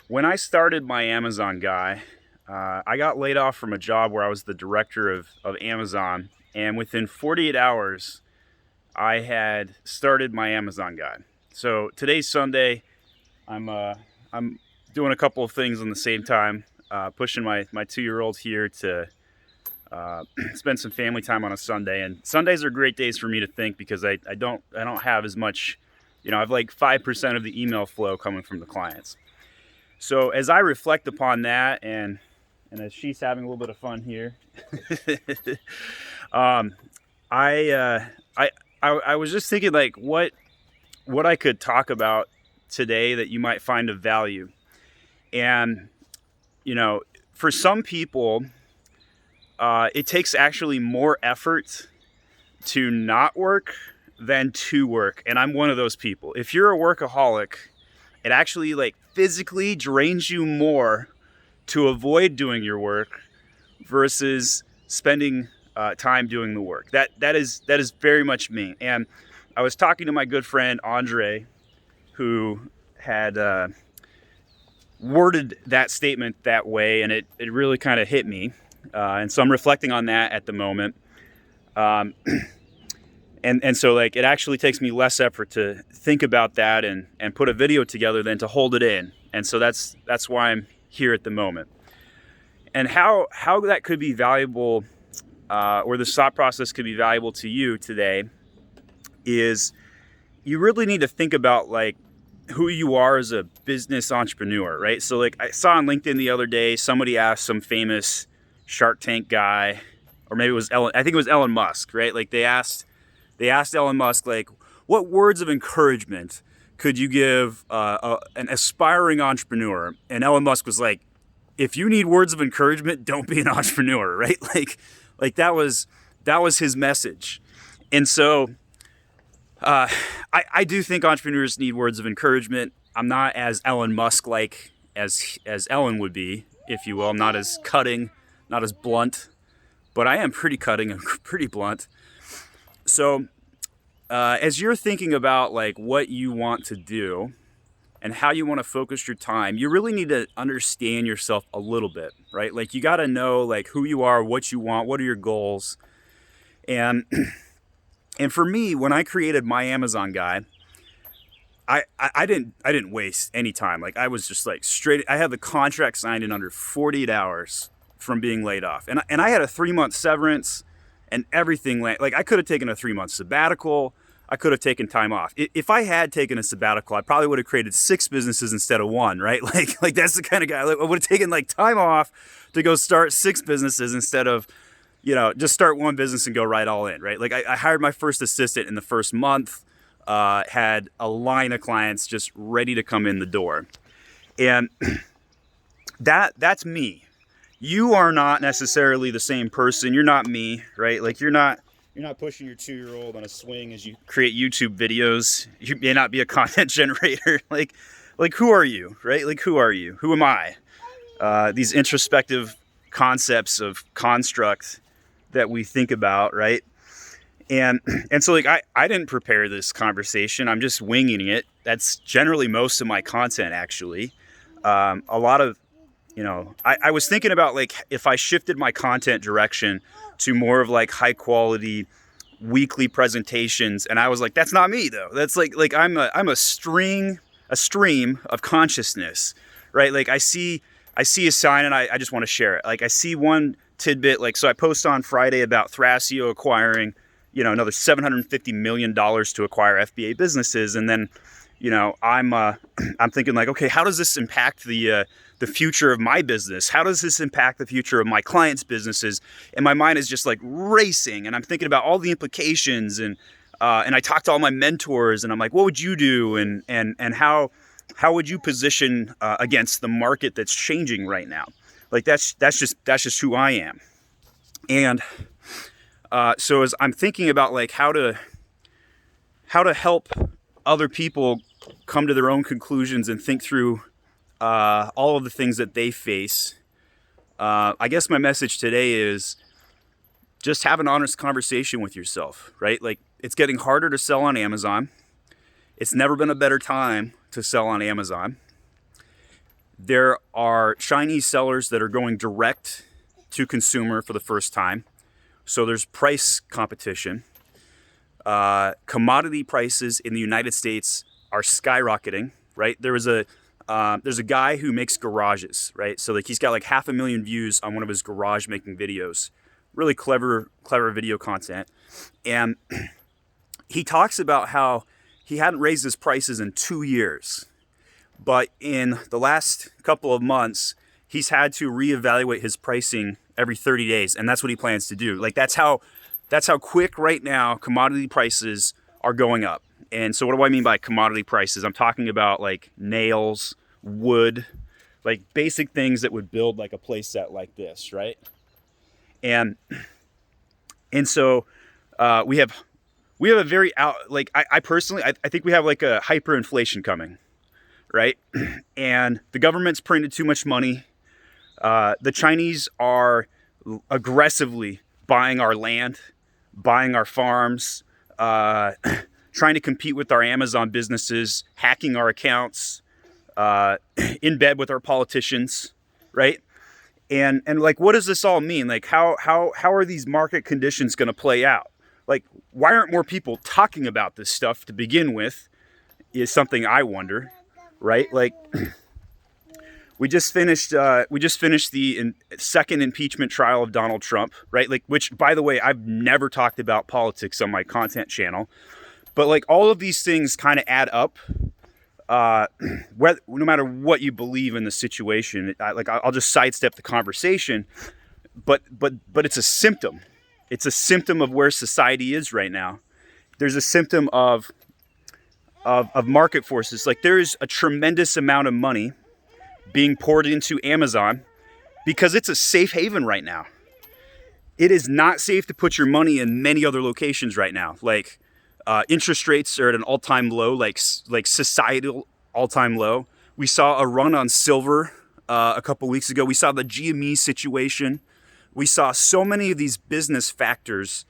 When I started my Amazon guy, I got laid off from a job where I was the director of Amazon. And within 48 hours, I had started my Amazon guy. So today's Sunday. I'm doing a couple of things on the same time, pushing my 2-year-old here to spend some family time on a Sunday. And Sundays are great days for me to think because I don't have as much, I have like 5% of the email flow coming from the clients. So as I reflect upon that, and as she's having a little bit of fun here, um, I, uh, I was just thinking like what I could talk about today that you might find of value. And you know, for some people, it takes actually more effort to not work than to work, and I'm one of those people. If you're a workaholic, it actually like physically drains you more to avoid doing your work versus spending time doing the work. That is very much me. And I was talking to my good friend Andre, who had worded that statement that way, and it really kind of hit me. And so I'm reflecting on that at the moment. Um, and so like it actually takes me less effort to think about that and put a video together than to hold it in. And so that's why I'm here at the moment. And how that could be valuable, or the thought process could be valuable to you today, is you really need to think about like who you are as a business entrepreneur, right? So like I saw on LinkedIn the other day, somebody asked some famous Shark Tank guy, or maybe it was I think it was Elon Musk, right? Like they asked Elon Musk, like, what words of encouragement could you give an aspiring entrepreneur? And Elon Musk was like, if you need words of encouragement, don't be an entrepreneur, right? Like that was his message. And so I do think entrepreneurs need words of encouragement. I'm not as Elon Musk like as Ellen would be, if you will. I'm not as cutting, not as blunt, but I am pretty cutting and pretty blunt. So as you're thinking about like what you want to do and how you want to focus your time, you really need to understand yourself a little bit, right? Like you got to know like who you are, what you want, what are your goals. And and for me, when I created my Amazon guy, I didn't waste any time. Like I was just like straight. I had the contract signed in under 48 hours from being laid off, and I had a 3-month severance and everything. Like I could have taken a 3-month sabbatical. I could have taken time off. If I had taken a sabbatical, I probably would have created 6 businesses instead of 1, right? Like that's the kind of guy. Like, I would have taken like time off to go start 6 businesses instead of, just start 1 business and go right all in, right? Like I hired my first assistant in the first month, had a line of clients just ready to come in the door. And that's me. You are not necessarily the same person. You're not me, right? Like you're not pushing your 2-year-old on a swing as you create YouTube videos. You may not be a content generator. Like who are you, right? Like who are you? Who am I? These introspective concepts of construct that we think about, right? And so like I didn't prepare this conversation. I'm just winging it. That's generally most of my content, actually. A lot of, I was thinking about like if I shifted my content direction to more of like high quality weekly presentations, and I was like, that's not me though. That's like I'm a stream of consciousness, right? Like I see a sign and I just want to share it. Like I see one tidbit, like so I post on Friday about Thrasio acquiring, another $750 million to acquire FBA businesses, and then I'm thinking like, okay, how does this impact the future of my business? How does this impact the future of my clients' businesses? And my mind is just like racing, and I'm thinking about all the implications, and I talk to all my mentors, and I'm like, what would you do, and how would you position against the market that's changing right now? Like that's just who I am. And so as I'm thinking about like how to help other people come to their own conclusions and think through all of the things that they face, I guess my message today is just have an honest conversation with yourself, right? Like it's getting harder to sell on Amazon. It's never been a better time to sell on Amazon. There are Chinese sellers that are going direct to consumer for the first time. So there's price competition. Commodity prices in the United States are skyrocketing, right? There's a guy who makes garages, right? So like he's got like 500,000 views on one of his garage making videos. Really clever video content. And he talks about how he hadn't raised his prices in 2 years. But in the last couple of months, he's had to reevaluate his pricing every 30 days. And that's what he plans to do. Like that's how quick right now commodity prices are going up. And so what do I mean by commodity prices? I'm talking about like nails, wood, like basic things that would build like a place set like this, right? And so we have a very I personally think we have like a hyperinflation coming, right? And the government's printed too much money. The Chinese are aggressively buying our land, buying our farms, trying to compete with our Amazon businesses, hacking our accounts, in bed with our politicians, right? And like, what does this all mean? Like, how are these market conditions going to play out? Like, why aren't more people talking about this stuff to begin with? Is something I wonder, right? Like, we just finished the second impeachment trial of Donald Trump, right? Like, which, by the way, I've never talked about politics on my content channel, but like all of these things kind of add up. No matter what you believe in the situation, I'll just sidestep the conversation, but it's a symptom. It's a symptom of where society is right now. There's a symptom of market forces. Like there is a tremendous amount of money being poured into Amazon because it's a safe haven right now. It is not safe to put your money in many other locations right now. Like interest rates are at an all-time low, like societal all-time low. We saw a run on silver a couple weeks ago. We saw the GME situation. We saw so many of these business factors,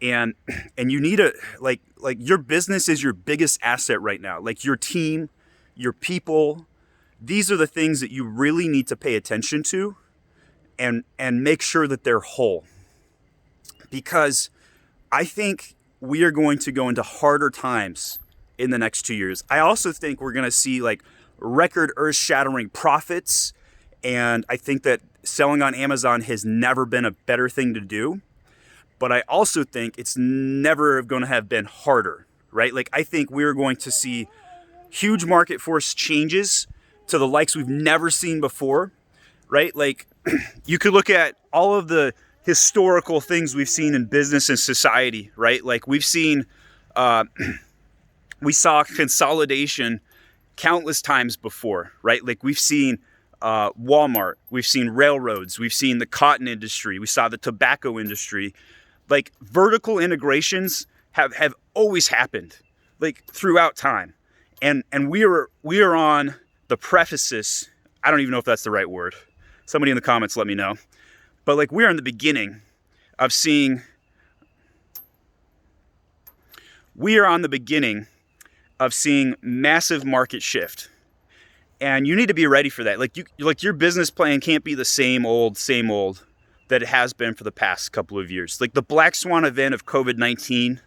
and you need like your business is your biggest asset right now. Like your team, your people. These are the things that you really need to pay attention to and make sure that they're whole. Because I think we are going to go into harder times in the next 2 years. I also think we're going to see like record earth-shattering profits. And I think that selling on Amazon has never been a better thing to do. But I also think it's never going to have been harder, right? Like I think we're going to see huge market force changes to the likes we've never seen before, right? Like you could look at all of the historical things we've seen in business and society, right? Like we've seen, we saw consolidation countless times before, right? Like we've seen Walmart, we've seen railroads, we've seen the cotton industry, we saw the tobacco industry. Like vertical integrations have always happened, like throughout time, and we are on the precipice. I don't even know if that's the right word. Somebody in the comments let me know. But like we're in the beginning of seeing, massive market shift. And you need to be ready for that. Like your business plan can't be the same old that it has been for the past couple of years. Like the black swan event of COVID-19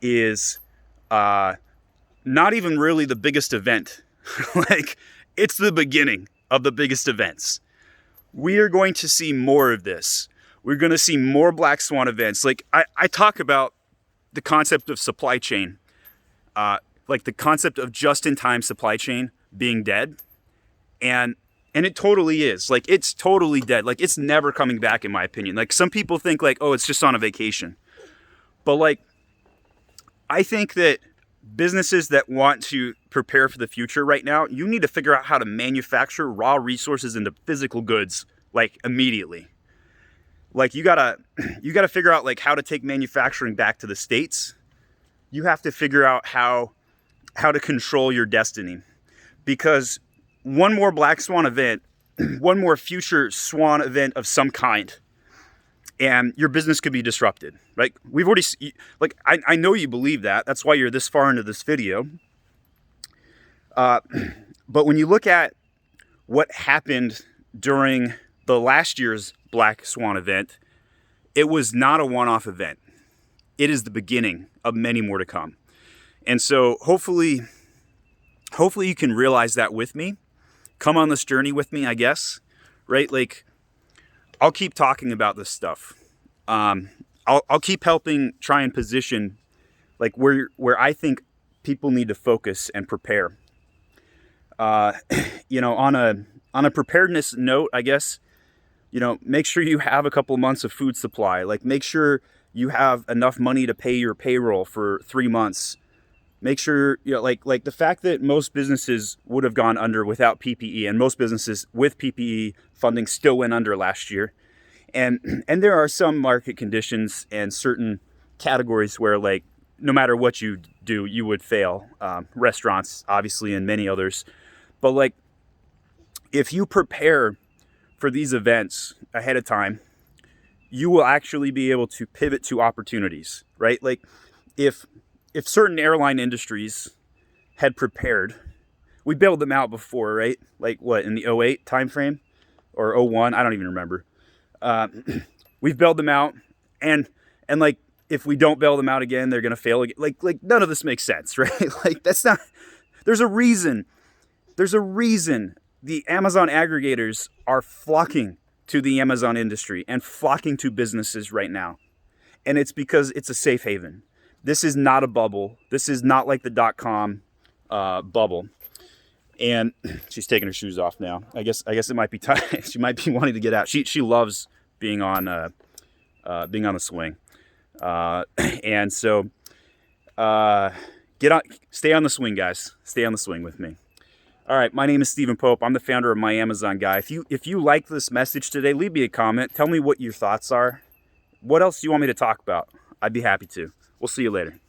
is not even really the biggest event. Like it's the beginning of the biggest events. We are going to see more of this. We're going to see more black swan events. Like I talk about the concept of supply chain, like the concept of just-in-time supply chain being dead. And it totally is. Like it's totally dead. Like it's never coming back in my opinion. Like some people think like, oh, it's just on a vacation. But like, I think that businesses that want to prepare for the future right now, you need to figure out how to manufacture raw resources into physical goods like immediately. Like you gotta figure out like how to take manufacturing back to the States. You have to figure out how to control your destiny, because one more black swan event, one more future swan event of some kind, and your business could be disrupted. Right? We've already, like, I know you believe that. That's why you're this far into this video. But when you look at what happened during the last year's Black Swan event, it was not a one-off event. It is the beginning of many more to come. And so hopefully you can realize that with me. Come on this journey with me, I guess, right? Like, I'll keep talking about this stuff. I'll keep helping try and position like where I think people need to focus and prepare. You know, on a preparedness note, I guess, you know, make sure you have a couple months of food supply. Like, make sure you have enough money to pay your payroll for 3 months. Make sure, you know, like the fact that most businesses would have gone under without PPE, and most businesses with PPE funding still went under last year. And there are some market conditions and certain categories where, like, no matter what you do, you would fail. Restaurants, obviously, and many others. But, like, if you prepare for these events ahead of time, you will actually be able to pivot to opportunities, right? Like, if certain airline industries had prepared, we bailed them out before, right? Like, what, in the 08 timeframe or 01? I don't even remember. We've bailed them out, and like, if we don't bail them out again, they're gonna fail again. Like none of this makes sense, right? Like, that's not. There's a reason the Amazon aggregators are flocking to the Amazon industry and flocking to businesses right now, and it's because it's a safe haven. This is not a bubble. This is not like the .com bubble. And she's taking her shoes off now. I guess it might be time. She might be wanting to get out. She loves being on the swing. And so stay on the swing, guys. Stay on the swing with me. All right, my name is Stephen Pope. I'm the founder of My Amazon Guy. If you like this message today, leave me a comment. Tell me what your thoughts are. What else do you want me to talk about? I'd be happy to. We'll see you later.